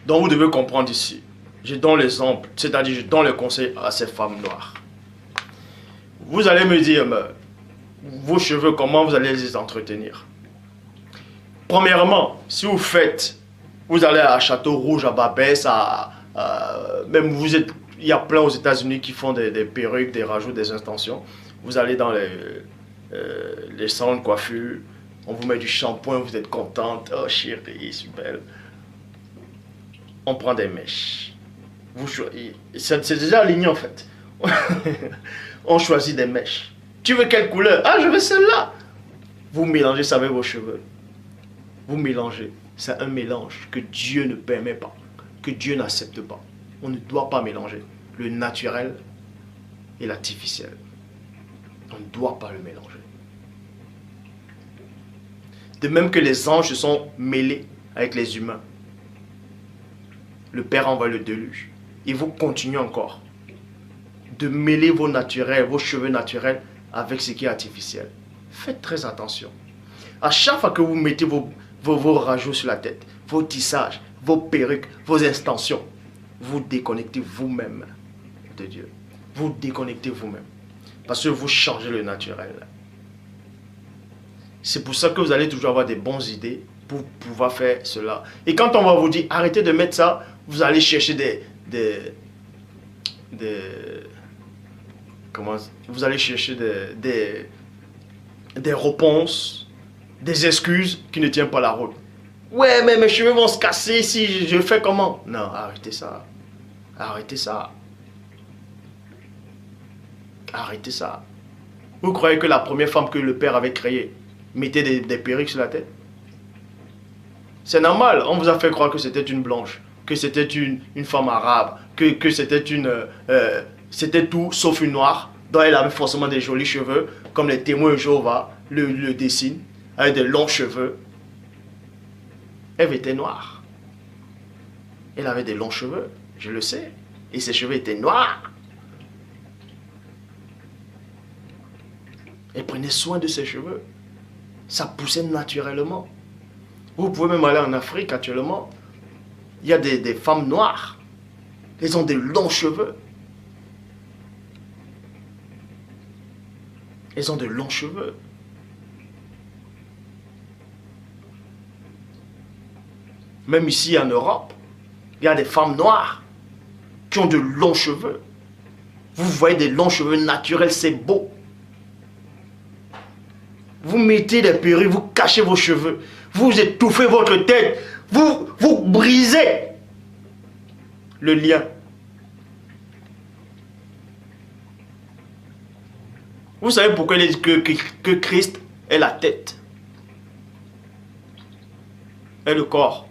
Donc vous devez comprendre ici. Je donne l'exemple, c'est-à-dire je donne le conseil à ces femmes noires. Vous allez me dire, mais, vos cheveux, comment vous allez les entretenir? Premièrement, si vous faites, vous allez à Château Rouge, à Barbès, même vous êtes, il y a plein aux États-Unis qui font des perruques, des rajouts, des extensions. Vous allez dans les salons de coiffure, on vous met du shampoing, vous êtes contente, oh chérie, super. On prend des mèches. C'est déjà aligné en fait. On choisit des mèches. Tu veux quelle couleur? Ah, je veux celle-là. Vous mélangez ça avec vos cheveux. Vous mélangez. C'est un mélange que Dieu ne permet pas, que Dieu n'accepte pas. On ne doit pas mélanger le naturel et l'artificiel. On ne doit pas le mélanger. De même que les anges se sont mêlés avec les humains. Le Père envoie le déluge. Et vous continuez encore de mêler vos naturels, vos cheveux naturels avec ce qui est artificiel. Faites très attention. À chaque fois que vous mettez vos rajouts sur la tête, vos tissages, vos perruques, vos extensions, vous déconnectez vous-même de Dieu. Vous déconnectez vous-même. Parce que vous changez le naturel. C'est pour ça que vous allez toujours avoir des bonnes idées pour pouvoir faire cela. Et quand on va vous dire arrêtez de mettre ça, vous allez chercher vous allez chercher des réponses, des excuses qui ne tiennent pas la route. Ouais, mais mes cheveux vont se casser si je fais comment? Non, arrêtez ça. Arrêtez ça. Arrêtez ça. Vous croyez que la première femme que le Père avait créée mettait des perruques sur la tête? C'est normal, on vous a fait croire que c'était une blanche, que c'était une femme arabe, que c'était c'était tout sauf une noire. Donc elle avait forcément des jolis cheveux, comme les témoins de Jéhovah le dessinent, avec des longs cheveux. Ève était noire. Elle avait des longs cheveux, je le sais. Et ses cheveux étaient noirs. Elle prenait soin de ses cheveux. Ça poussait naturellement. Vous pouvez même aller en Afrique actuellement. Il y a des femmes noires. Elles ont des longs cheveux. Elles ont de longs cheveux. Même ici en Europe, il y a des femmes noires qui ont de longs cheveux. Vous voyez des longs cheveux naturels, c'est beau. Vous mettez des perruques, vous cachez vos cheveux, vous étouffez votre tête, vous brisez le lien. Vous savez pourquoi il dit que Christ est la tête et le corps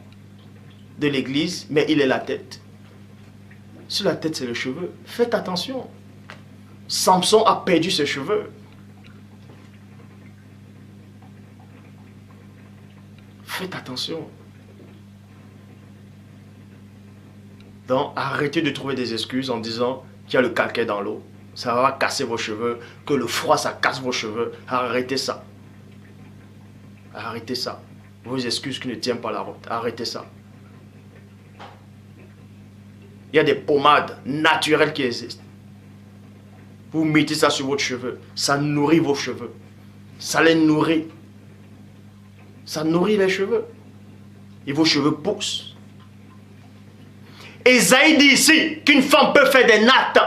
de l'église, mais il est la tête. Sur la tête, c'est le cheveu. Faites attention. Samson a perdu ses cheveux. Faites attention. Donc, arrêtez de trouver des excuses en disant qu'il y a le calcaire dans l'eau. Ça va casser vos cheveux. Que le froid, ça casse vos cheveux. Arrêtez ça. Arrêtez ça. Vos excuses qui ne tiennent pas la route. Arrêtez ça. Il y a des pommades naturelles qui existent. Vous mettez ça sur votre cheveu. Ça nourrit vos cheveux. Ça les nourrit. Ça nourrit les cheveux. Et vos cheveux poussent. Esaïe dit ici qu'une femme peut faire des nattes.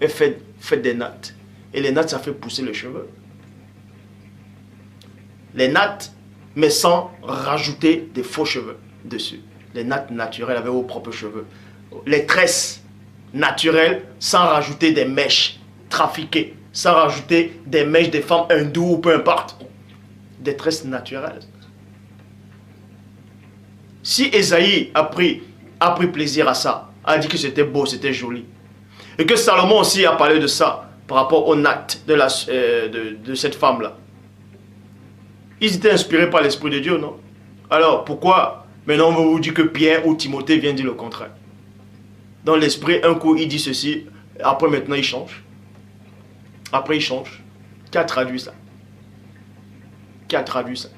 Elle fait des nattes. Et les nattes, ça fait pousser les cheveux. Les nattes, mais sans rajouter des faux cheveux dessus. Les nattes naturelles avec vos propres cheveux. Les tresses naturelles sans rajouter des mèches trafiquées. Sans rajouter des mèches des femmes hindoues ou peu importe. Des tresses naturelles. Si Esaïe a pris plaisir à ça, a dit que c'était beau, c'était joli, et que Salomon aussi a parlé de ça par rapport aux nattes de cette femme-là, ils étaient inspirés par l'Esprit de Dieu, non? Alors pourquoi maintenant on vous dit que Pierre ou Timothée vient dire le contraire? Dans l'Esprit, un coup il dit ceci, après maintenant il change. Après il change. Qui a traduit ça? Qui a traduit ça?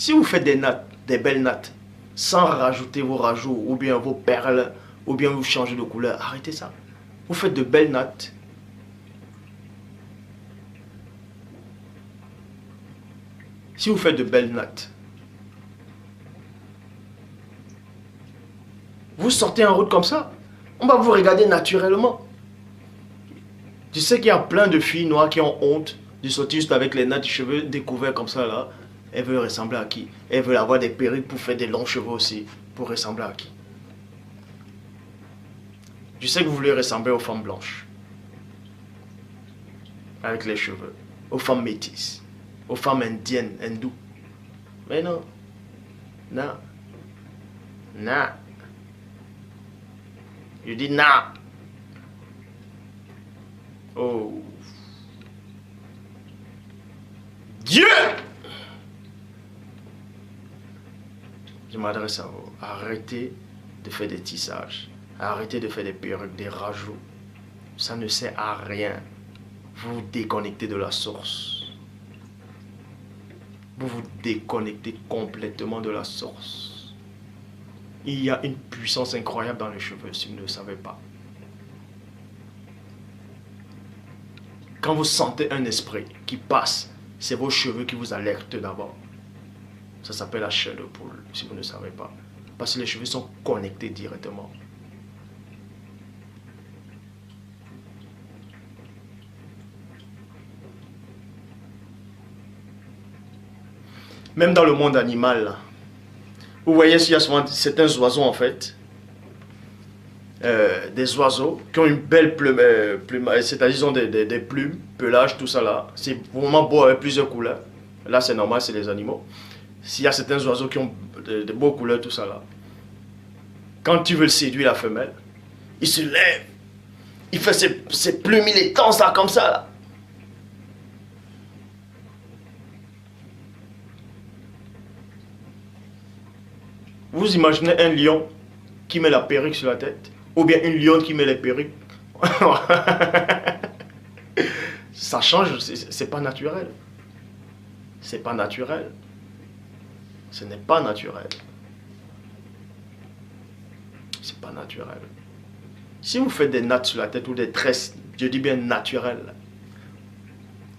Si vous faites des nattes, des belles nattes, sans rajouter vos rajouts, ou bien vos perles, ou bien vous changez de couleur, arrêtez ça. Vous faites de belles nattes. Si vous faites de belles nattes, vous sortez en route comme ça, on va vous regarder naturellement. Je sais qu'il y a plein de filles noires qui ont honte de sortir juste avec les nattes, cheveux découverts comme ça là. Elles veulent ressembler à qui? Elles veulent avoir des perruques pour faire des longs cheveux aussi. Pour ressembler à qui? Je sais que vous voulez ressembler aux femmes blanches. Avec les cheveux. Aux femmes métisses. Aux femmes indiennes, hindoues. Mais non. Non. Non. Je dis non. Oh. Dieu! Je m'adresse à vous. Arrêtez de faire des tissages. Arrêtez de faire des perruques, des rajouts. Ça ne sert à rien. Vous vous déconnectez de la source. Vous vous déconnectez complètement de la source. Il y a une puissance incroyable dans les cheveux, si vous ne le savez pas. Quand vous sentez un esprit qui passe, c'est vos cheveux qui vous alertent d'abord. Ça s'appelle la chair de poule, si vous ne savez pas. Parce que les cheveux sont connectés directement. Même dans le monde animal, là, vous voyez, il y a souvent certains oiseaux en fait, des oiseaux qui ont une belle plume, c'est-à-dire ils ont des plumes, pelage, tout ça là. C'est vraiment beau avec plusieurs couleurs. Là c'est normal, c'est les animaux. S'il y a certains oiseaux qui ont de beaux couleurs, tout ça là. Quand tu veux séduire la femelle, il se lève, il fait ses plumes, il est tend ça comme ça là. Vous imaginez un lion qui met la perruque sur la tête, ou bien une lionne qui met les perruques. Ça change, c'est pas naturel. C'est pas naturel. Ce n'est pas naturel. C'est pas naturel. Si vous faites des nattes sur la tête ou des tresses, je dis bien naturelles,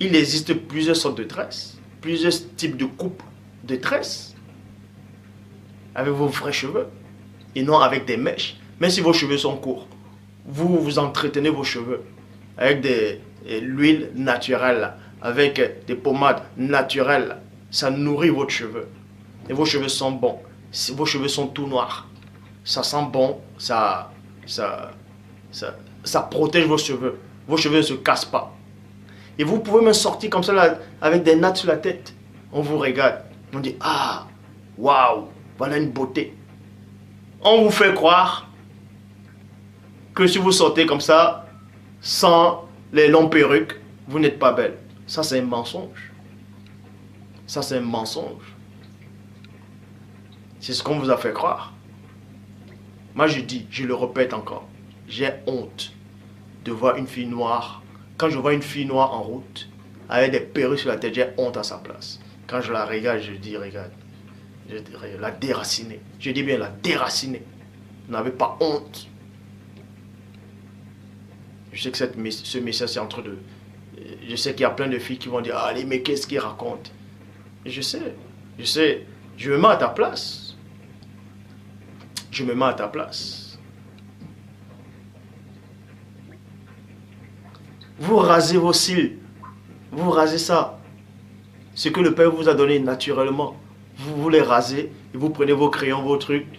il existe plusieurs sortes de tresses, plusieurs types de coupes de tresses, avec vos vrais cheveux, et non avec des mèches. Même si vos cheveux sont courts, vous entretenez vos cheveux avec de l'huile naturelle, avec des pommades naturelles. Ça nourrit votre cheveu. Et vos cheveux sont bons. Vos cheveux sont tout noirs. Ça sent bon, ça protège vos cheveux. Vos cheveux ne se cassent pas. Et vous pouvez me sortir comme ça là, avec des nattes sur la tête. On vous regarde. On dit, ah, waouh, voilà une beauté. On vous fait croire que si vous sortez comme ça, sans les longues perruques, vous n'êtes pas belle. Ça, c'est un mensonge. Ça, c'est un mensonge. C'est ce qu'on vous a fait croire. Moi, je dis, je le répète encore, j'ai honte de voir une fille noire. Quand je vois une fille noire en route, avec des perruques sur la tête, j'ai honte à sa place. Quand je la regarde, je dis, regarde, je dirais, la déraciner. Je dis bien la déraciner. Vous n'avez pas honte. Je sais que ce message, c'est entre deux. Je sais qu'il y a plein de filles qui vont dire, allez, mais qu'est-ce qu'il raconte? Je sais, je me mets à ta place. Je me mets à ta place. Vous rasez vos cils. Vous rasez ça. Ce que le Père vous a donné naturellement. Vous les rasez et vous prenez vos crayons, vos trucs.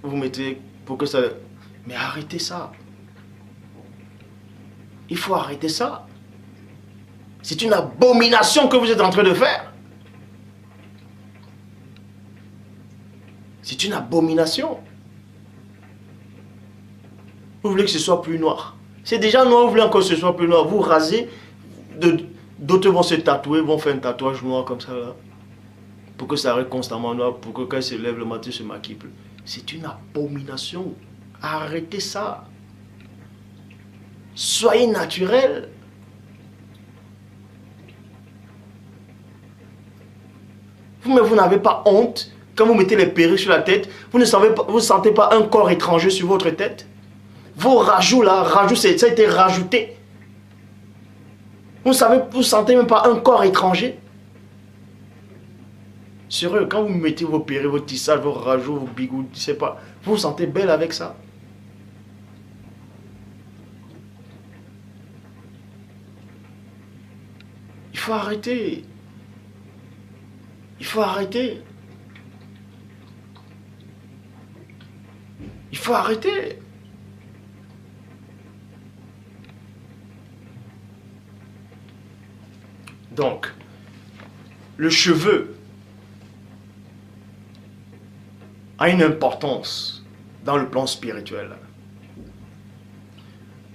Vous mettez pour que ça... Mais arrêtez ça. Il faut arrêter ça. C'est une abomination que vous êtes en train de faire. C'est une abomination. Vous voulez que ce soit plus noir. C'est déjà noir, vous voulez encore que ce soit plus noir. Vous rasez, d'autres vont se tatouer, vont faire un tatouage noir comme ça là. Pour que ça reste constamment noir, pour que quand ils se lèvent le matin, ils se maquillent plus. C'est une abomination. Arrêtez ça. Soyez naturel. Mais vous n'avez pas honte quand vous mettez les perruques sur la tête. Vous ne sentez pas un corps étranger sur votre tête. Vos rajouts là, ça a été rajouté. Vous ne sentez même pas un corps étranger. Sérieux, quand vous mettez vos perruques, vos tissages, vos rajouts, vos bigoux, je sais pas, vous vous sentez belle avec ça? Il faut arrêter. Il faut arrêter. Il faut arrêter. Donc, le cheveu a une importance dans le plan spirituel.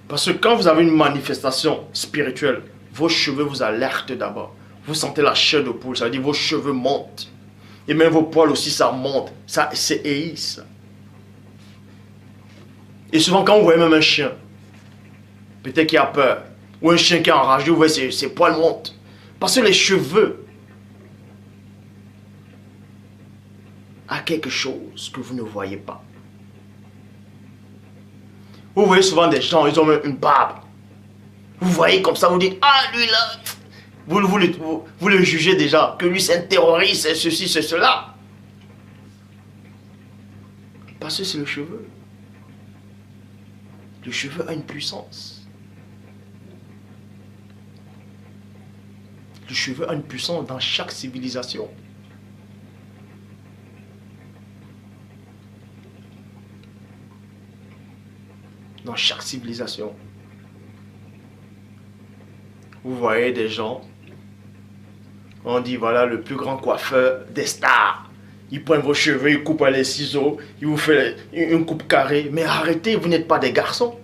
Parce que quand vous avez une manifestation spirituelle, vos cheveux vous alertent d'abord. Vous sentez la chair de poule, ça veut dire vos cheveux montent. Et même vos poils aussi, ça monte, ça s'aiguise. Et souvent, quand vous voyez même un chien, peut-être qu'il a peur, ou un chien qui est enragé, vous voyez ses poils montent. Parce que les cheveux a quelque chose que vous ne voyez pas. Vous voyez souvent des gens, ils ont même une barbe. Vous voyez comme ça, vous dites, ah lui là, vous le jugez déjà, que lui c'est un terroriste, c'est ceci, c'est cela. Parce que c'est le cheveu. Le cheveu a une puissance. Le cheveu a une puissance dans chaque civilisation. Dans chaque civilisation. Vous voyez des gens, on dit voilà le plus grand coiffeur des stars. Il prend vos cheveux, il coupe les ciseaux, il vous fait une coupe carrée. Mais arrêtez, vous n'êtes pas des garçons.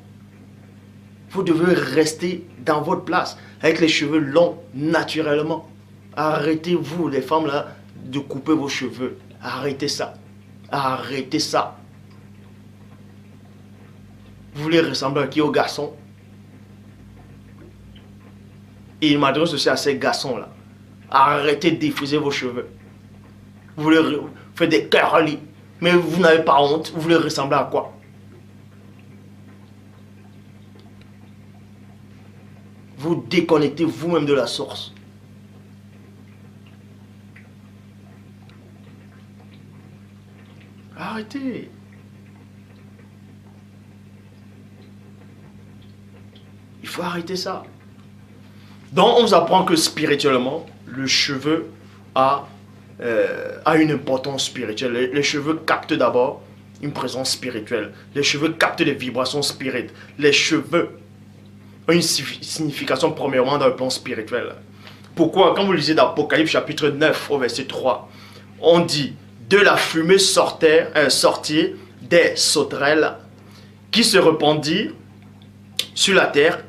Vous devez rester dans votre place, avec les cheveux longs, naturellement. Arrêtez, vous, les femmes, là, de couper vos cheveux. Arrêtez ça. Arrêtez ça. Vous voulez ressembler à qui? Aux garçons? Et il m'adresse aussi à ces garçons-là. Arrêtez de défriser vos cheveux. Vous voulez faire des curly, mais vous n'avez pas honte. Vous voulez ressembler à quoi? Vous déconnectez vous-même de la source. Arrêtez. Il faut arrêter ça. Donc on vous apprend que spirituellement, le cheveu a une importance spirituelle. Les cheveux captent d'abord une présence spirituelle. Les cheveux captent les vibrations spirites. Les cheveux ont une signification premièrement dans le plan spirituel. Pourquoi? Quand vous lisez dans Apocalypse chapitre 9 au verset 3, on dit de la fumée sortit des sauterelles qui se répandirent sur la terre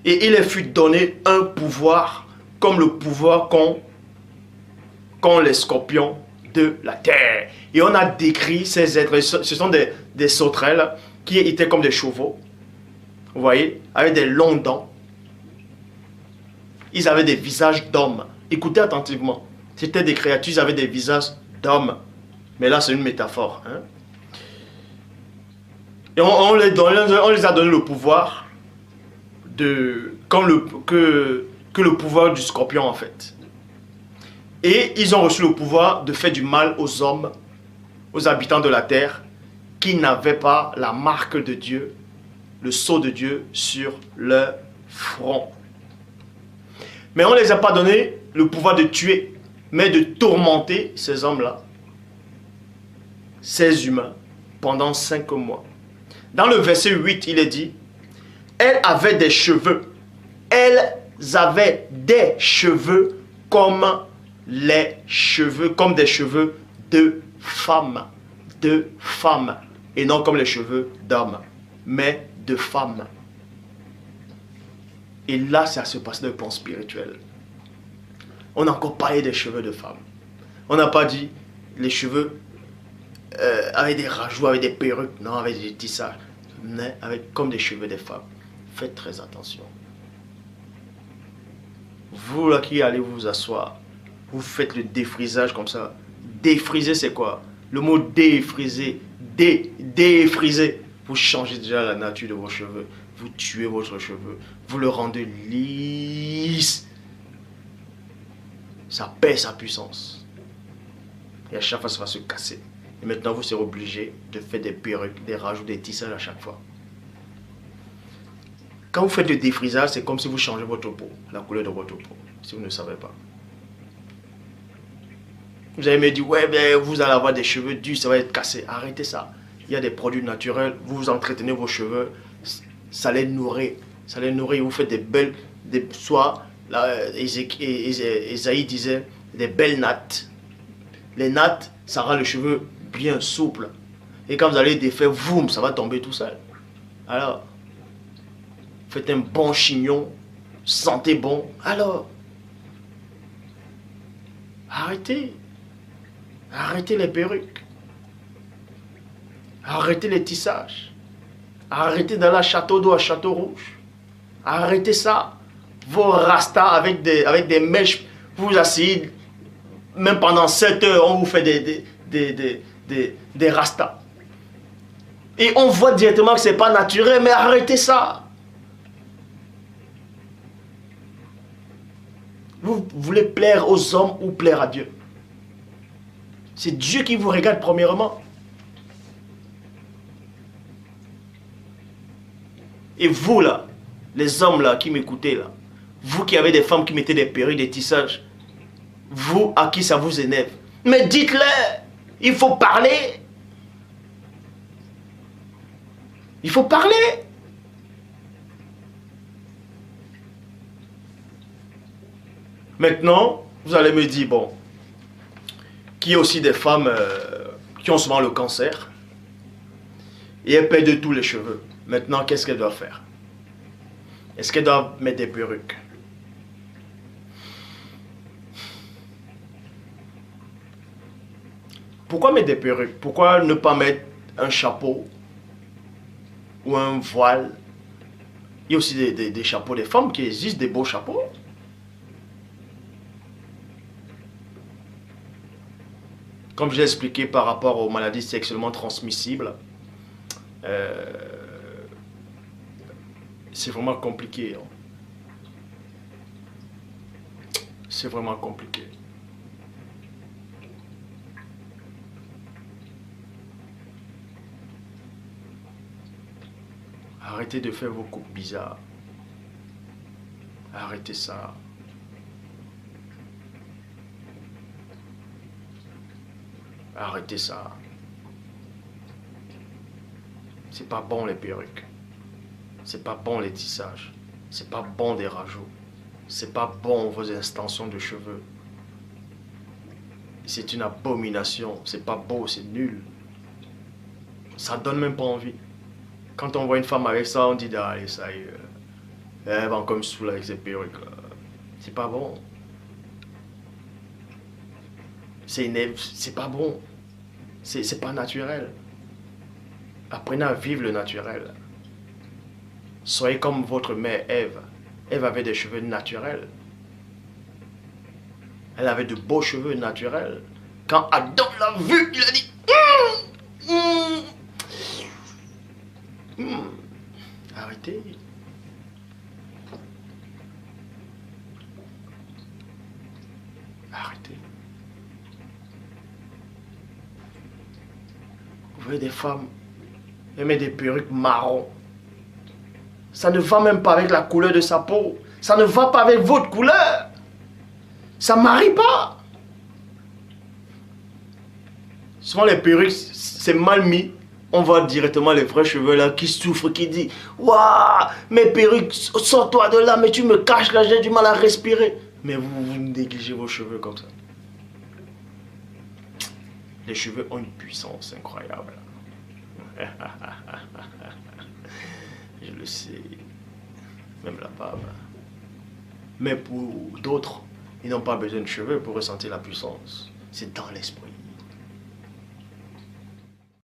et il leur fut donné un pouvoir comme le pouvoir qu'ont les scorpions de la terre. Et on a décrit ces êtres, ce sont des sauterelles qui étaient comme des chevaux. Vous voyez, avec des longues dents. Ils avaient des visages d'hommes. Écoutez attentivement. C'était des créatures, ils avaient des visages d'hommes. Mais là, c'est une métaphore. Hein? Et on les a donné le pouvoir que le pouvoir du scorpion, en fait. Et ils ont reçu le pouvoir de faire du mal aux hommes, aux habitants de la terre, qui n'avaient pas la marque de Dieu, le sceau de Dieu sur leur front. Mais on ne les a pas donné le pouvoir de tuer, mais de tourmenter ces hommes-là, ces humains, pendant 5 mois. Dans le verset 8, il est dit, elles avaient des cheveux. Elles avaient des cheveux comme des cheveux de femmes. De femmes. Et non comme les cheveux d'hommes, mais de femmes. Et là, ça se passe dans le plan spirituel. On a encore parlé des cheveux de femmes. On n'a pas dit les cheveux avec des rajouts, avec des perruques, non, avec des tissages, mais comme des cheveux des femmes. Faites très attention. Vous là qui allez vous asseoir, vous faites le défrisage comme ça, Défriser, c'est quoi? Le mot défriser, défriser. Vous changez déjà la nature de vos cheveux. Vous tuez votre cheveu. Vous le rendez lisse. Ça perd sa puissance. Et à chaque fois, ça va se casser. Et maintenant, vous serez obligé de faire des perruques, des rajouts, des tissages à chaque fois. Quand vous faites le défrisage, c'est comme si vous changez votre peau, la couleur de votre peau, si vous ne savez pas. Vous allez me dire, ouais, ben, vous allez avoir des cheveux durs, ça va être cassé. Arrêtez ça. Il y a des produits naturels, vous entretenez vos cheveux, ça les nourrit. Ça les nourrit, vous faites des belles, soit, là, Esaïe disait, des belles nattes. Les nattes, ça rend le cheveu bien souple. Et quand vous allez défaire, boum, ça va tomber tout seul. Alors, faites un bon chignon, sentez bon. Alors, arrêtez. Arrêtez les perruques. Arrêtez les tissages. Arrêtez d'aller à Château d'eau, à Château Rouge. Arrêtez ça. Vos rastas avec des mèches, vous vous asseyez, même pendant 7 heures, on vous fait des rastas. Et on voit directement que ce n'est pas naturel, mais arrêtez ça. Vous voulez plaire aux hommes ou plaire à Dieu? C'est Dieu qui vous regarde premièrement. Et vous là, les hommes là qui m'écoutez là, vous qui avez des femmes qui mettez des perruques, des tissages, vous à qui ça vous énerve, mais dites-le, il faut parler. Il faut parler. Maintenant, vous allez me dire, bon, qu'il y a aussi des femmes qui ont souvent le cancer et elles perdent tous les cheveux. Maintenant, qu'est-ce qu'elles doivent faire? Est-ce qu'elles doivent mettre des perruques? Pourquoi mettre des perruques? Pourquoi ne pas mettre un chapeau ou un voile? Il y a aussi des chapeaux des femmes qui existent, des beaux chapeaux. Comme je l'ai expliqué par rapport aux maladies sexuellement transmissibles, c'est vraiment compliqué. Hein. C'est vraiment compliqué. Arrêtez de faire vos coupes bizarres. Arrêtez ça. Arrêtez ça. C'est pas bon les perruques. C'est pas bon les tissages. C'est pas bon des rajouts. C'est pas bon vos extensions de cheveux. C'est une abomination. C'est pas beau, c'est nul. Ça donne même pas envie. Quand on voit une femme avec ça, on dit allez, ça y est. Elle va encore me saouler avec ses perruques. C'est pas bon. C'est pas bon. C'est pas naturel. Apprenez à vivre le naturel. Soyez comme votre mère Ève. Ève avait des cheveux naturels. Elle avait de beaux cheveux naturels. Quand Adam l'a vu, il a dit arrêtez. Arrêtez. Vous voyez des femmes, elles mettent des perruques marron. Ça ne va même pas avec la couleur de sa peau. Ça ne va pas avec votre couleur. Ça ne marie pas. Souvent les perruques, c'est mal mis. On voit directement les vrais cheveux là qui souffrent, qui disent waouh, mes perruques, sors-toi de là, mais tu me caches là, j'ai du mal à respirer. Mais vous négligez vos cheveux comme ça. Les cheveux ont une puissance incroyable. Je le sais. Même la barbe. Mais pour d'autres, ils n'ont pas besoin de cheveux pour ressentir la puissance. C'est dans l'esprit.